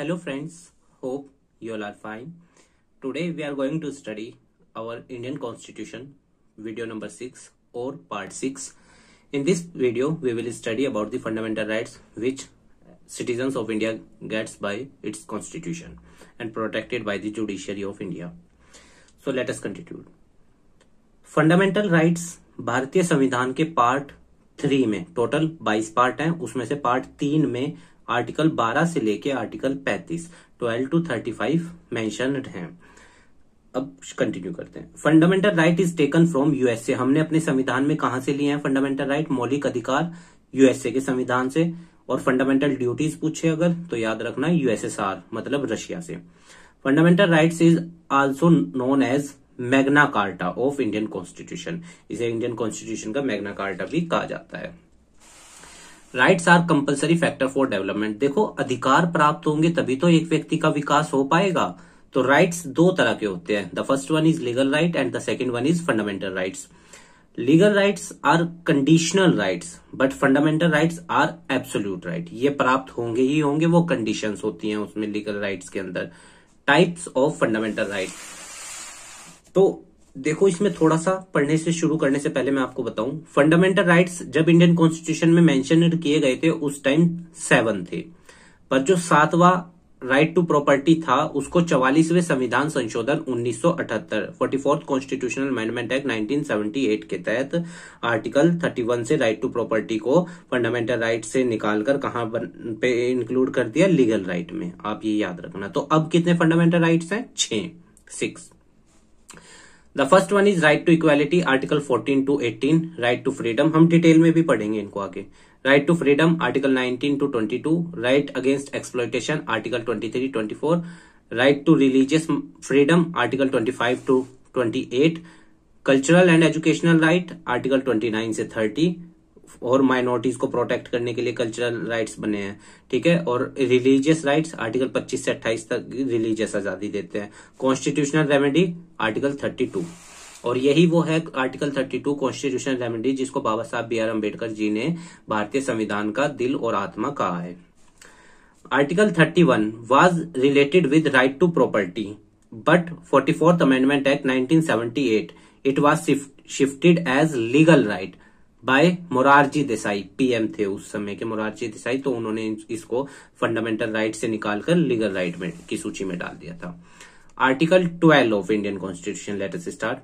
Hello friends, hope you all are fine. Today we are going to study our Indian Constitution, video number 6 or part 6. In this video we will study about the fundamental rights which citizens of India gets by its constitution and protected by the judiciary of India. So let us continue. Fundamental rights भारतीय संविधान के part 3 में, total 22 part हैं, उसमें से part 3 में article 12 से लेके आर्टिकल 35 12 to 35 मेंशन्ड हैं. अब कंटिन्यू करते हैं. Fundamental right is taken from USA. हमने अपने संविधान में कहां से लिए हैं फंडामेंटल राइट, मौलिक अधिकार, यूएसए के संविधान से. और फंडामेंटल ड्यूटीज पूछे अगर तो याद रखना यूएसएसआर मतलब रशिया से. Fundamental rights is also known as Magna Carta of Indian constitution. इसे इंडियन कॉन्स्टिट्यूशन का मैग्ना कार्टा भी कहा जाता है. Rights are compulsory factor for development. देखो, अधिकार प्राप्त होंगे तभी तो एक व्यक्ति का विकास हो पाएगा. तो राइट्स दो तरह के होते हैं. The first one is legal right and the second one is fundamental rights. Legal rights are conditional rights but fundamental rights are absolute right. ये प्राप्त होंगे ही होंगे, वो कंडीशंस होती हैं उसमें लीगल राइट्स के अंदर. Types of fundamental right. तो देखो, इसमें थोड़ा सा पढ़ने से शुरू करने से पहले मैं आपको बताऊं, फंडामेंटल राइट्स जब इंडियन कॉन्स्टिट्यूशन में मेंशन किए गए थे उस टाइम 7 थे, पर जो 7वां राइट टू प्रॉपर्टी था उसको 44वें संविधान संशोधन 1978 44th कॉन्स्टिट्यूशनल अमेंडमेंट एक्ट 1978 के तहत आर्टिकल 31 से राइट टू प्रॉपर्टी को फंडामेंटल राइट से निकालकर कहां पे इंक्लूड कर दिया, लीगल राइट में. आप ये याद रखना. तो अब कितने फंडामेंटल राइट्स हैं? 6. The first one is right to equality, article 14 to 18. Right to freedom, हम डिटेल में भी पढ़ेंगे इनको आगे. Right to freedom, article 19 to 22. Right against exploitation, article 23, 24. Right to religious freedom, article 25 to 28. Cultural and educational right, article 29 से 30. और minorities को protect करने के लिए कल्चरल राइट्स बने हैं, ठीक है. और रिलीजियस राइट्स आर्टिकल 25 से 28 तक रिलीजियस आजादी देते हैं. Constitutional remedy article 32. और यही वो है आर्टिकल 32 कॉन्स्टिट्यूशनल रेमेडी जिसको बाबा साहब बी आर अम्बेडकर जी ने भारतीय संविधान का दिल और आत्मा कहा है. Article 31 was related with right to property but 44th amendment act 1978 it was shifted as legal right by Morarji Desai. PM थे उस समय के मोरारजी देसाई, तो उन्होंने इसको फंडामेंटल राइट से निकालकर लीगल राइट में की सूची में डाल दिया था. Article 12 of Indian constitution, let us start,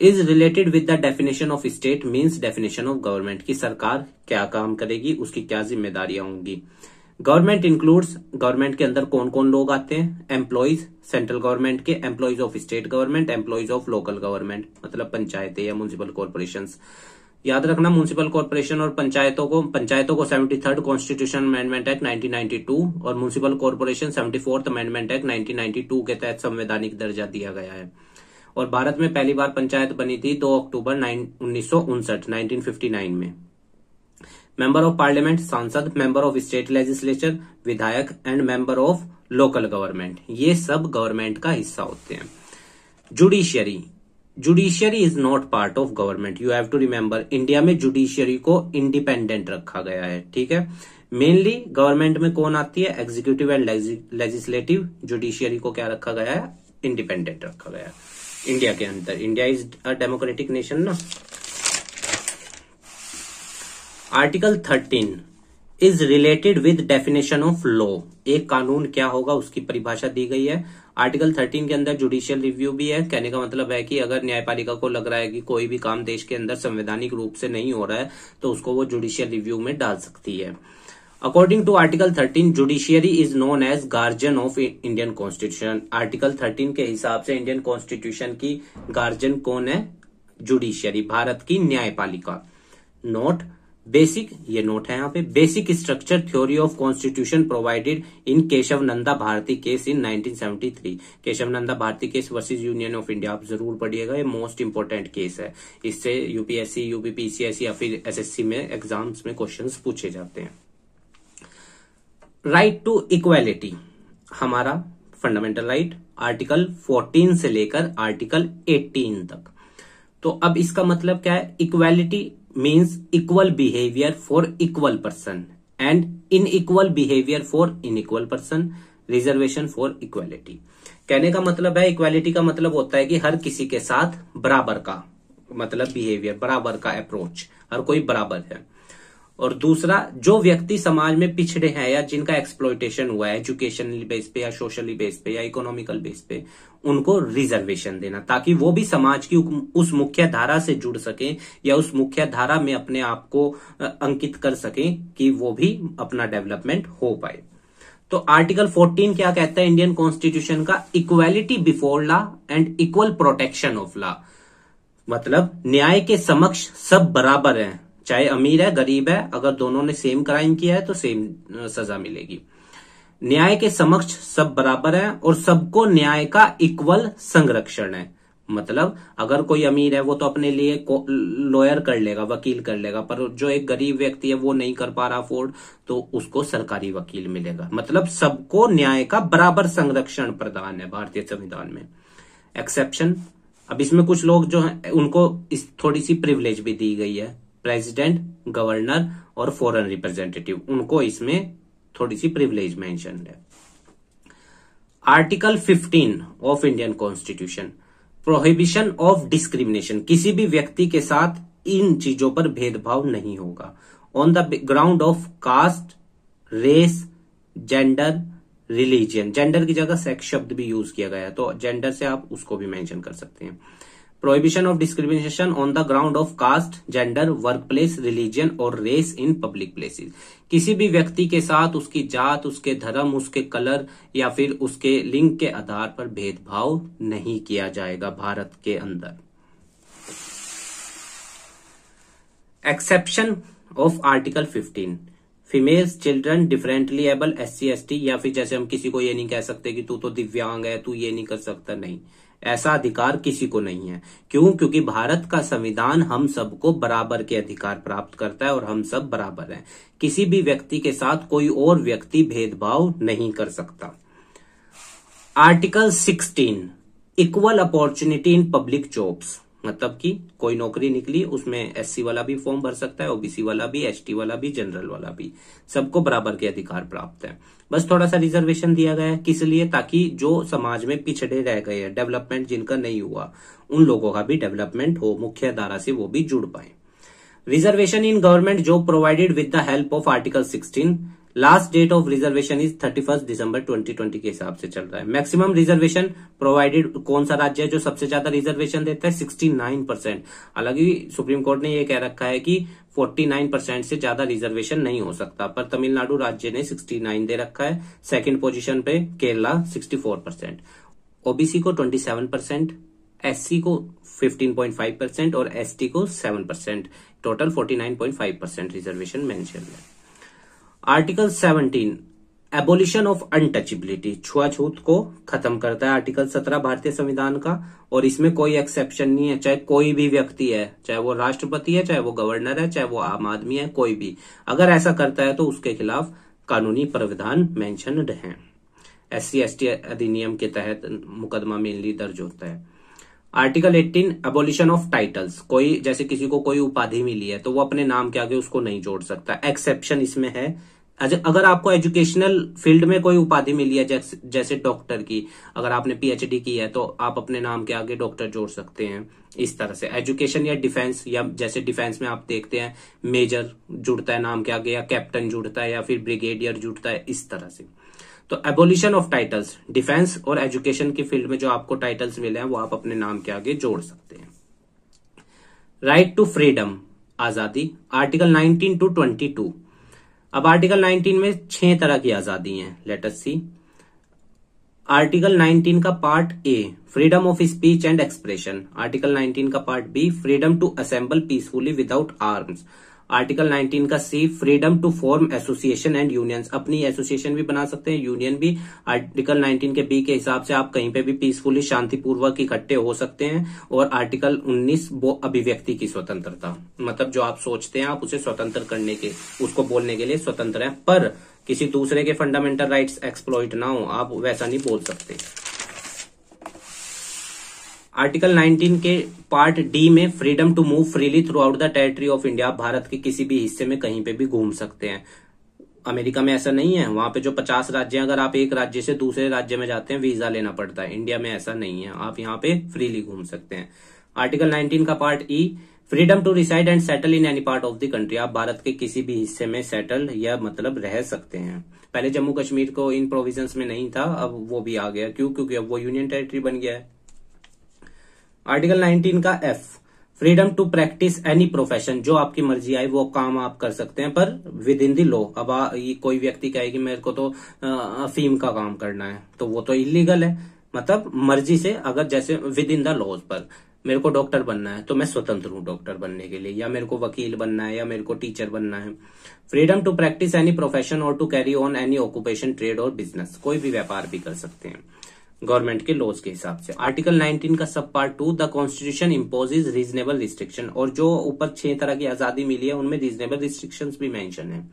is related with the definition of state means definition of government. की सरकार क्या काम करेगी, उसकी क्या जिम्मेदारियां होंगी. गवर्नमेंट इंक्लूड्स, गवर्नमेंट के अंदर कौन कौन लोग आते हैं, एम्प्लॉइज सेंट्रल गवर्नमेंट के, employees of state government, employees of local government मतलब पंचायतें या म्युनिसिपल कॉर्पोरेशन. याद रखना, म्युनिसिपल कॉर्पोरेशन और पंचायतों को 73rd कॉन्स्टिट्यूशन अमेंडमेंट एक्ट 1992 और municipal corporation 74th amendment act 1992 के तहत संवैधानिक दर्जा दिया गया है. और भारत में पहली बार पंचायत बनी थी 2 अक्टूबर 1959 में. मेंबर ऑफ पार्लियामेंट सांसद, मेंबर ऑफ स्टेट लेजिस्लेचर विधायक and member of local government, ये सब गवर्नमेंट का हिस्सा होते हैं. Judiciary, judiciary is not part of government. You have to remember, India में जुडिशियरी को इंडिपेंडेंट रखा गया है, ठीक है. मेनली गवर्नमेंट में कौन आती है, एग्जीक्यूटिव एंड लेजिस्लेटिव. जुडिशियरी को क्या रखा गया है, इंडिपेंडेंट रखा गया है इंडिया के अंदर. India is a democratic nation ना. Article 13 is related with definition of law. एक कानून क्या होगा उसकी परिभाषा दी गई है. आर्टिकल 13 के अंदर जुडिशियल रिव्यू भी है. कहने का मतलब है कि अगर न्यायपालिका को लग रहा है कि कोई भी काम देश के अंदर संवैधानिक रूप से नहीं हो रहा है तो उसको वो जुडिशियल रिव्यू में डाल सकती है. According to article 13 judiciary is known as guardian of Indian constitution. Article 13 के हिसाब से इंडियन कॉन्स्टिट्यूशन की गार्जियन कौन है, जुडिशियरी, भारत की न्यायपालिका. नोट बेसिक, ये नोट है यहाँ पे, basic structure theory of constitution provided in Keshav Nanda Bharati case in 1973. Keshav Nanda Bharati case versus Union of India आप जरूर पढ़िएगा, ये मोस्ट इंपोर्टेंट केस है. इससे यूपीएससी, यूपीपीसीएस या फिर एसएससी में एग्जाम्स में क्वेश्चंस पूछे जाते हैं. राइट टू इक्वालिटी हमारा फंडामेंटल राइट, आर्टिकल 14 से लेकर आर्टिकल 18 तक. तो अब इसका मतलब क्या है, equality means equal behavior for equal person and unequal behavior for unequal person. Reservation for equality. कहने का मतलब है, इक्वालिटी का मतलब होता है कि हर किसी के साथ बराबर का मतलब बिहेवियर, बराबर का अप्रोच, हर कोई बराबर है। और दूसरा, जो व्यक्ति समाज में पिछड़े हैं या जिनका एक्सप्लॉयटेशन हुआ है एजुकेशनली बेस पे या सोशली बेस पे या इकोनॉमिकल बेस पे, उनको रिजर्वेशन देना, ताकि वो भी समाज की उस मुख्य धारा से जुड़ सके या उस मुख्य धारा में अपने आप को अंकित कर सके कि वो भी अपना डेवलपमेंट हो पाए। तो आर्टिकल 14 क्या कहता है इंडियन कॉन्स्टिट्यूशन का? Equality before law and equal protection of law. मतलब न्याय के समक्ष सब बराबर हैं, चाहे अमीर है गरीब है, अगर दोनों ने सेम क्राइम किया है तो सेम सजा मिलेगी। न्याय के समक्ष सब बराबर है और सबको न्याय का इक्वल संरक्षण है। मतलब अगर कोई अमीर है वो तो अपने लिए लॉयर कर लेगा, वकील कर लेगा, पर जो एक गरीब व्यक्ति है वो नहीं कर पा रहा अफोर्ड, तो उसको सरकारी वकील मिलेगा। मतलब सबको न्याय का बराबर संरक्षण प्रदान है भारतीय संविधान में। एक्सेप्शन, अब इसमें कुछ लोग जो हैं उनको इस थोड़ी सी प्रिविलेज भी दी गई है, प्रेसिडेंट, गवर्नर और फॉरेन रिप्रेजेंटेटिव, उनको इसमें थोड़ी सी प्रिविलेज मेंशन है। Article 15 of Indian constitution, prohibition of discrimination, किसी भी व्यक्ति के साथ इन चीजों पर भेदभाव नहीं होगा। On the ground of caste, race, gender, religion, gender की जगह सेक्स शब्द भी यूज किया गया है, तो जेंडर से आप उसको भी मेंशन कर सकते हैं। Prohibition of discrimination on the ground of caste, gender, work place, religion और रेस इन पब्लिक प्लेसेस, किसी भी व्यक्ति के साथ उसकी जात, उसके धर्म, उसके कलर या फिर उसके लिंग के आधार पर भेदभाव नहीं किया जाएगा भारत के अंदर। Exception of article 15, females, children, differently able, SC ST, या फिर जैसे हम किसी को ये नहीं कह सकते कि तू तो दिव्यांग है, तू ये नहीं कर सकता, नहीं, ऐसा अधिकार किसी को नहीं है। क्यों? क्योंकि भारत का संविधान हम सबको बराबर के अधिकार प्राप्त करता है और हम सब बराबर हैं। किसी भी व्यक्ति के साथ कोई और व्यक्ति भेदभाव नहीं कर सकता। Article 16, equal opportunity in public jobs, मतलब कि कोई नौकरी निकली उसमें SC वाला भी फॉर्म भर सकता है, OBC वाला भी, ST वाला भी, जनरल वाला भी, सबको बराबर के अधिकार प्राप्त है। बस थोड़ा सा रिजर्वेशन दिया गया है, किस लिए? ताकि जो समाज में पिछड़े रह गए हैं, डेवलपमेंट जिनका नहीं हुआ, उन लोगों का भी डेवलपमेंट हो, मुख्य धारा से वो भी जुड़ पाए। Reservation in government job provided with the help of article 16, last date of reservation is 31 दिसंबर 2020 के हिसाब से चल रहा है। मैक्सिमम रिजर्वेशन प्रोवाइडेड, कौन सा राज्य है जो सबसे ज्यादा रिजर्वेशन देता है? 69%। हालांकि सुप्रीम कोर्ट ने यह कह रखा है कि 49% से ज्यादा रिजर्वेशन नहीं हो सकता, पर तमिलनाडु राज्य ने 69 दे रखा है। सेकंड पोजीशन पे केरला 64%, OBC को 27%, SC को 15.5% और ST को 7%, टोटल 49.5% रिजर्वेशन मेंशन है। आर्टिकल 17, एबोलिशन ऑफ अनटचेबिलिटी, छुआछूत को खत्म करता है आर्टिकल 17 भारतीय संविधान का, और इसमें कोई एक्सेप्शन नहीं है, चाहे कोई भी व्यक्ति है, चाहे वो राष्ट्रपति है, चाहे वो गवर्नर है, चाहे वो आम आदमी है, कोई भी अगर ऐसा करता है तो उसके खिलाफ कानूनी प्रावधान मेंशन्ड हैं। SC ST अधिनियम के तहत मुकदमा मेनली दर्ज होता है। आर्टिकल 18, एबोलिशन ऑफ टाइटल्स, कोई जैसे किसी को कोई उपाधि मिली है तो वो अपने नाम के आगे उसको नहीं जोड़ सकता। एक्सेप्शन इसमें है, अगर आपको एजुकेशनल फील्ड में कोई उपाधि मिली है, जैसे डॉक्टर की, अगर आपने PhD की है तो आप अपने नाम के आगे डॉक्टर जोड़ सकते हैं। इस तरह से एजुकेशन या डिफेंस, या जैसे डिफेंस में आप देखते हैं मेजर जुड़ता है नाम के आगे, या कैप्टन जुड़ता है, या फिर ब्रिगेडियर जुड़ता है, इस तरह से। तो एबोलिशन ऑफ टाइटल्स, डिफेंस और एजुकेशन की फील्ड में जो आपको टाइटल्स मिले हैं वो आप अपने नाम के आगे जोड़ सकते हैं। राइट टू फ्रीडम, आजादी, आर्टिकल 19 to 22। अब आर्टिकल 19 में 6 तरह की आजादी हैं, लेट अस सी। आर्टिकल 19 का part A, freedom of speech and expression. Article 19 का part B, freedom to assemble peacefully without arms. Article 19 का C, freedom to form association and unions, अपनी एसोसिएशन भी बना सकते हैं, यूनियन भी। आर्टिकल 19 के B के हिसाब से आप कहीं पे भी पीसफुली शांतिपूर्वक इकट्ठे हो सकते हैं। और आर्टिकल 19 वो अभिव्यक्ति की स्वतंत्रता, मतलब जो आप सोचते हैं आप उसे स्वतंत्र करने के, उसको बोलने के लिए स्वतंत्र है, पर किसी दूसरे के फंडामेंटल राइट्स एक्सप्लॉइट ना हो, आप वैसा नहीं बोल सकते। आर्टिकल 19 के पार्ट D में freedom to move freely throughout the territory of India, Bharat के किसी भी हिस्से में कहीं पे भी घूम सकते हैं। अमेरिका में ऐसा नहीं है, वहां पे जो 50 राज्य हैं, अगर आप एक राज्य से दूसरे राज्य में जाते हैं वीजा लेना पड़ता है। इंडिया में ऐसा नहीं है, आप यहाँ पे फ्रीली घूम सकते हैं। आर्टिकल 19 का part E, freedom to reside and settle in any part of the country. आप भारत के किसी भी हिस्से में सेटल या मतलब रह सकते हैं। पहले जम्मू कश्मीर को इन प्रोविजंस में नहीं था, अब वो भी आ गया। क्यों? क्योंकि अब वो यूनियन टेरिटरी बन गया है। आर्टिकल 19 का F, freedom to practice any profession. जो आपकी मर्जी आए वो काम आप कर सकते हैं, पर विद इन द लॉ। अब कोई व्यक्ति कहे कि मेरे को तो अफीम का काम करना है, तो वो तो इलीगल है। मतलब मर्जी से, अगर जैसे विद इन द लॉज, पर मेरे को डॉक्टर बनना है तो मैं स्वतंत्र हूं डॉक्टर बनने के लिए, या मेरे को वकील बनना है, या मेरे को टीचर बनना है। Freedom to practice any profession और to carry on any occupation, trade और बिजनेस। कोई भी व्यापार भी कर सकते हैं गवर्नमेंट के लॉज के हिसाब से। आर्टिकल 19 का सब part 2, the constitution imposes reasonable restriction. और जो ऊपर 6 तरह की आजादी मिली है उनमें रीजनेबल रिस्ट्रिक्शंस भी मेंशन है।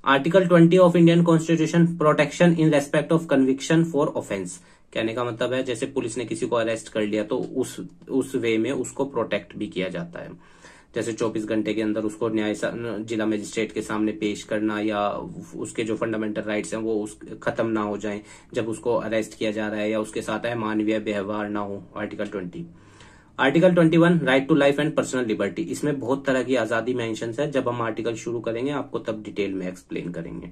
Article 20 of Indian constitution, protection in respect of conviction for offence. कहने का मतलब है जैसे पुलिस ने किसी को अरेस्ट कर लिया तो उस वे में उसको प्रोटेक्ट भी किया जाता है। जैसे 24 घंटे के अंदर उसको जिला मजिस्ट्रेट के सामने पेश करना, या उसके जो फंडामेंटल राइट्स हैं वो खत्म ना हो जाएं जब उसको अरेस्ट किया जा रहा है, या उसके साथ अमानवीय व्यवहार ना हो। Article 20। Article 21, right to life and personal liberty. इसमें बहुत तरह की आजादी मेंशन है। जब हम आर्टिकल शुरू करेंगे आपको तब डिटेल में एक्सप्लेन करेंगे।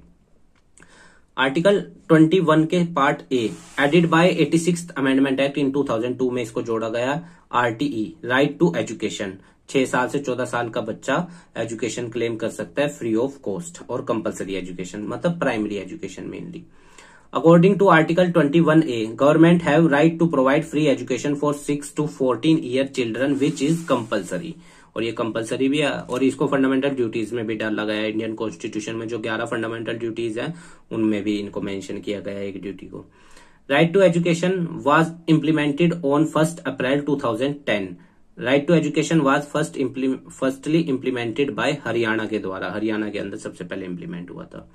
आर्टिकल 21 के part A, added by 86th amendment act in 2002 में इसको जोड़ा गया। RTE, right to education. 6 साल से 14 साल का बच्चा एजुकेशन क्लेम कर सकता है फ्री ऑफ कॉस्ट और कंपलसरी एजुकेशन, मतलब primary education mainly. According to article 21A, government have right to provide free education for 6 to 14 year children which is compulsory. और ये कंपलसरी भी है, और इसको फंडामेंटल ड्यूटीज में भी डाला गया है। इंडियन कॉन्स्टिट्यूशन में जो 11 फंडामेंटल ड्यूटीज हैं उनमें भी इनको मेंशन किया गया है एक ड्यूटी को। Right to education was implemented on 1 April 2010। Right to education was firstly implemented by Haryana के द्वारा। हरियाणा के अंदर सबसे पहले इम्प्लीमेंट हुआ था।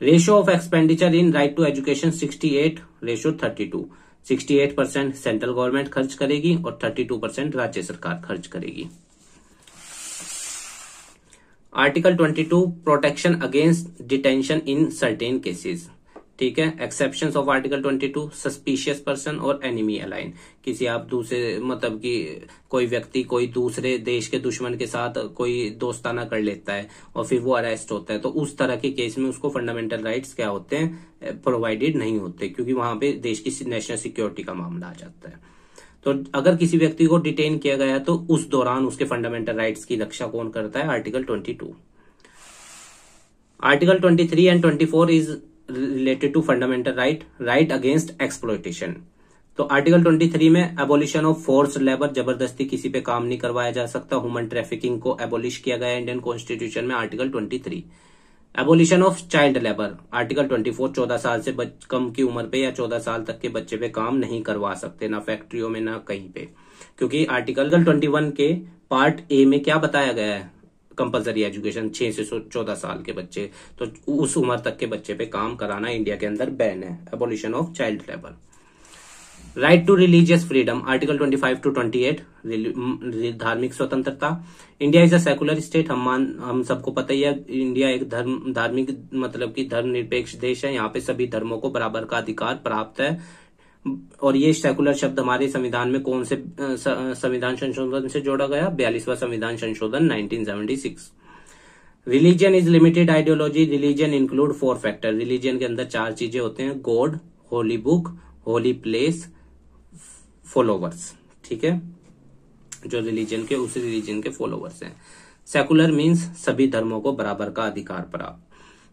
Ratio of expenditure in right to education 68:32। 68% central government खर्च करेगी और 32% राज्य सरकार खर्च करेगी। Article 22, protection against detention in certain cases. ठीक है। Exceptions of article 22, suspicious person और एनिमी अलाइन। किसी आप दूसरे मतलब कि कोई व्यक्ति कोई दूसरे देश के दुश्मन के साथ कोई दोस्ताना कर लेता है और फिर वो अरेस्ट होता है, तो उस तरह के केस में उसको फंडामेंटल राइट्स क्या होते हैं, प्रोवाइडेड नहीं होते, क्योंकि वहां पे देश की नेशनल सिक्योरिटी का मामला आ जाता है। तो अगर किसी व्यक्ति को डिटेन किया गया तो उस दौरान उसके फंडामेंटल राइट्स की रक्षा कौन करता है? Article 22। Article 23 and 24 is related to fundamental right against exploitation. तो आर्टिकल 23 में एबोलिशन ऑफ फोर्स लेबर, जबरदस्ती किसी पे काम नहीं करवाया जा सकता। ह्यूमन ट्रैफिकिंग को एबोलिश किया गया इंडियन कॉन्स्टिट्यूशन में, article 23। Abolition of child labour, article 24, 14 साल से कम की उम्र पे या 14 साल तक के बच्चे पे काम नहीं करवा सकते, ना फैक्ट्रियों में ना कहीं पे, क्योंकि आर्टिकल 21 के पार्ट ए में क्या बताया गया है? कंपलसरी एजुकेशन 6 से 14 साल के बच्चे, तो उस उम्र तक के बच्चे पे काम कराना इंडिया के अंदर बैन है। Abolition of child labour. Right to religious freedom, article 25 to 28, धार्मिक स्वतंत्रता। India is a secular state, हम सबको पता ही है इंडिया एक धार्मिक मतलब कि धर्मनिरपेक्ष देश है। यहाँ पे सभी धर्मों को बराबर का अधिकार प्राप्त है। और ये सेकुलर शब्द हमारे संविधान में कौन से संविधान संशोधन से जोड़ा गया? 42वां संविधान संशोधन 1976। Religion is limited ideology, religion include 4 factor. Religion के अंदर 4 चीजें होते हैं: God, Holi book, holy place, followers. ठीक है, जो रिलीजन के उस रिलीजन के फॉलोवर्स हैं। सेकुलर मीन्स सभी धर्मों को बराबर का अधिकार प्राप्त।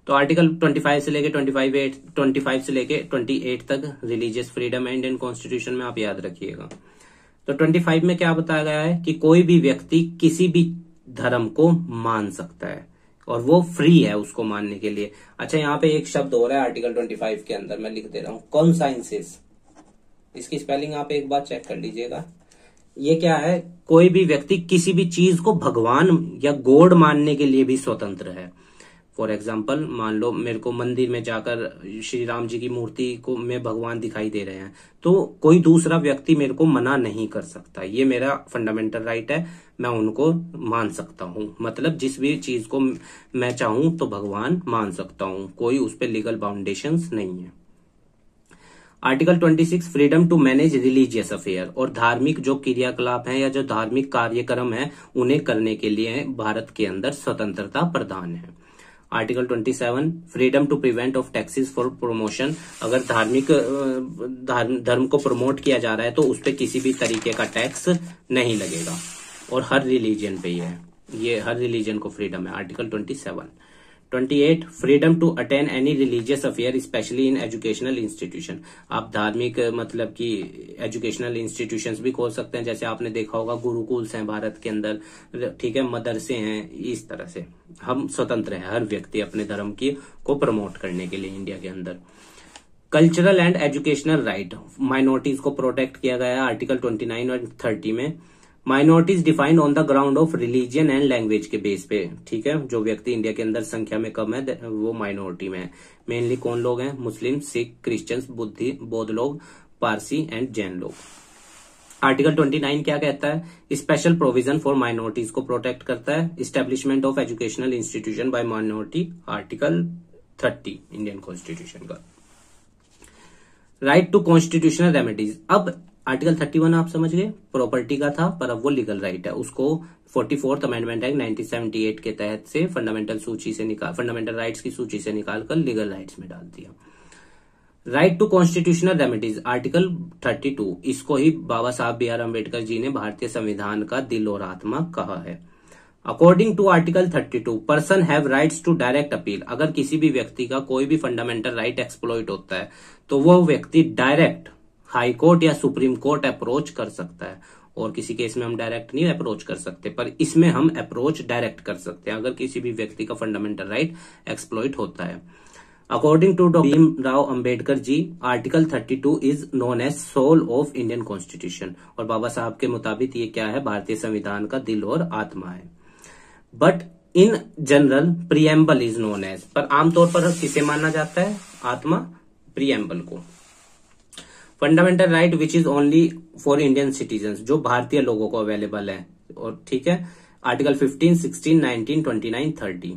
तो आर्टिकल 25 से लेके 25 से लेके 28 तक रिलीजियस फ्रीडम है इंडियन कॉन्स्टिट्यूशन में, आप याद रखिएगा। तो 25 में क्या बताया गया है कि कोई भी व्यक्ति किसी भी धर्म को मान सकता है और वो फ्री है उसको मानने के लिए। अच्छा, यहाँ पे एक शब्द हो रहा है आर्टिकल 25 के अंदर, मैं लिख दे रहा हूं, कॉन्साइंसेस। इसकी स्पेलिंग आप एक बार चेक कर लीजिएगा। ये क्या है? कोई भी व्यक्ति किसी भी चीज को भगवान या गॉड मानने के लिए भी स्वतंत्र है। फॉर एग्जाम्पल, मान लो मेरे को मंदिर में जाकर श्री राम जी की मूर्ति को में भगवान दिखाई दे रहे हैं, तो कोई दूसरा व्यक्ति मेरे को मना नहीं कर सकता। ये मेरा फंडामेंटल राइट है, मैं उनको मान सकता हूं। मतलब जिस भी चीज को मैं चाहूं तो भगवान मान सकता हूं, कोई उस पर लीगल बाउंडेशंस नहीं है। Article 26 freedom to manage religious affair, और धार्मिक जो क्रियाकलाप हैं या जो धार्मिक कार्यक्रम है उन्हें करने के लिए भारत के अंदर स्वतंत्रता प्रदान है। Article 27 freedom to prevent of taxes for promotion, अगर धार्मिक धर्म को प्रमोट किया जा रहा है तो उस पर किसी भी तरीके का टैक्स नहीं लगेगा, और हर रिलीजन पे ये हर रिलीजन को फ्रीडम है। Article 27। 28 freedom to attend any religious affair specially in educational institution, आप धार्मिक मतलब कि एजुकेशनल इंस्टीट्यूशंस भी खोल सकते हैं, जैसे आपने देखा होगा गुरुकुल्स हैं भारत के अंदर, ठीक है, मदरसे हैं। इस तरह से हम स्वतंत्र हैं, हर व्यक्ति अपने धर्म की को प्रमोट करने के लिए इंडिया के अंदर। Cultural and educational right, minorities को प्रोटेक्ट किया गया है आर्टिकल 29 और 30 में। Minorities defined on the ground of religion and language के बेस पे, ठीक है, जो व्यक्ति इंडिया के अंदर संख्या में कम है वो माइनॉरिटी में है। मेनली कौन लोग हैं? मुस्लिम, सिख, क्रिश्चियंस, बौद्ध लोग, पारसी एंड जैन लोग। आर्टिकल 29 क्या कहता है? स्पेशल प्रोविजन फॉर माइनॉरिटीज को प्रोटेक्ट करता है। Establishment of educational institution by minority, article 30 Indian constitution का। राइट टू कॉन्स्टिट्यूशनल रेमेडीज, अब आर्टिकल 31 आप समझ गए, प्रॉपर्टी का था, पर अब वो लीगल राइट है, उसको 44th अमेंडमेंट एक्ट 1978 के तहत से फंडामेंटल राइट्स की सूची से निकालकर लीगल राइट्स में डाल दिया। Right to constitutional remedies, article 32, इसको ही बाबा साहब बी आर अम्बेडकर जी ने भारतीय संविधान का दिल और आत्मा कहा है। According to article 32 person have rights to direct appeal, अगर किसी भी व्यक्ति का कोई भी फंडामेंटल राइट एक्सप्लॉइट होता है तो वो व्यक्ति डायरेक्ट हाई कोर्ट या सुप्रीम कोर्ट अप्रोच कर सकता है, और किसी केस में हम डायरेक्ट नहीं अप्रोच कर सकते, पर इसमें हम अप्रोच डायरेक्ट कर सकते हैं अगर किसी भी व्यक्ति का फंडामेंटल राइट एक्सप्लॉइट होता है। According to doctor Bhimrao Ambedkar ji, article 32 is known as soul of Indian constitution, और बाबा साहब के मुताबिक ये क्या है? भारतीय संविधान का दिल और आत्मा है। But in general preamble is known as, पर आमतौर पर किसे माना जाता है? आत्मा, प्रीएम्बल को। Fundamental right which is only for Indian citizen, जो भारतीय लोगों को अवेलेबल है, और ठीक है, आर्टिकल 15, 16, 19, 29, 30।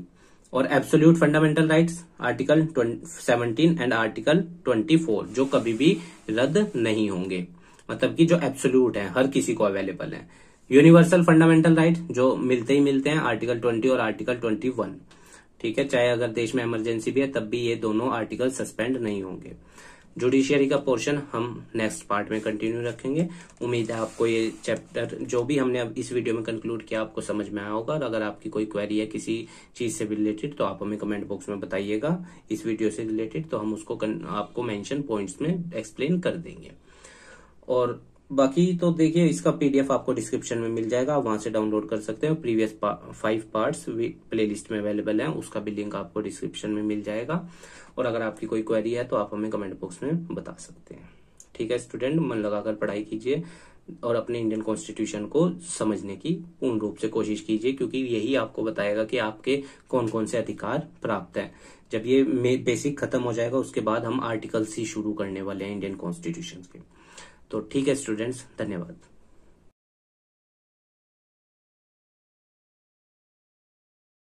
और absolute fundamental rights article 17 and article 24, जो कभी भी रद्द नहीं होंगे, मतलब कि जो एब्सोल्यूट है, हर किसी को अवेलेबल है। यूनिवर्सल फंडामेंटल राइट जो मिलते ही मिलते हैं, आर्टिकल 20 और आर्टिकल 21, ठीक है, चाहे अगर देश में इमरजेंसी भी है तब भी ये दोनों आर्टिकल सस्पेंड नहीं होंगे। जुडिशियरी का पोर्शन हम नेक्स्ट पार्ट में कंटिन्यू रखेंगे। उम्मीद है आपको ये चैप्टर जो भी हमने अब इस वीडियो में कंक्लूड किया आपको समझ में आया होगा, और अगर आपकी कोई क्वेरी है किसी चीज से रिलेटेड तो आप हमें कमेंट बॉक्स में बताइएगा इस वीडियो से रिलेटेड, तो हम उसको आपको मेंशन पॉइंट्स में एक्सप्लेन कर देंगे। और बाकी तो देखिए इसका पीडीएफ आपको डिस्क्रिप्शन में मिल जाएगा, आप वहां से डाउनलोड कर सकते हैं। प्रीवियस 5 पार्ट्स प्लेलिस्ट में अवेलेबल है, उसका भी लिंक आपको डिस्क्रिप्शन में मिल जाएगा। और अगर आपकी कोई क्वेरी है तो आप हमें कमेंट बॉक्स में बता सकते हैं। ठीक है स्टूडेंट, मन लगाकर पढ़ाई कीजिए और अपने इंडियन कॉन्स्टिट्यूशन को समझने की पूर्ण रूप से कोशिश कीजिए, क्योंकि यही आपको बताएगा कि आपके कौन कौन से अधिकार प्राप्त हैं। जब ये बेसिक खत्म हो जाएगा उसके बाद हम आर्टिकल सी शुरू करने वाले हैं इंडियन कॉन्स्टिट्यूशन के। तो ठीक है स्टूडेंट्स, धन्यवाद।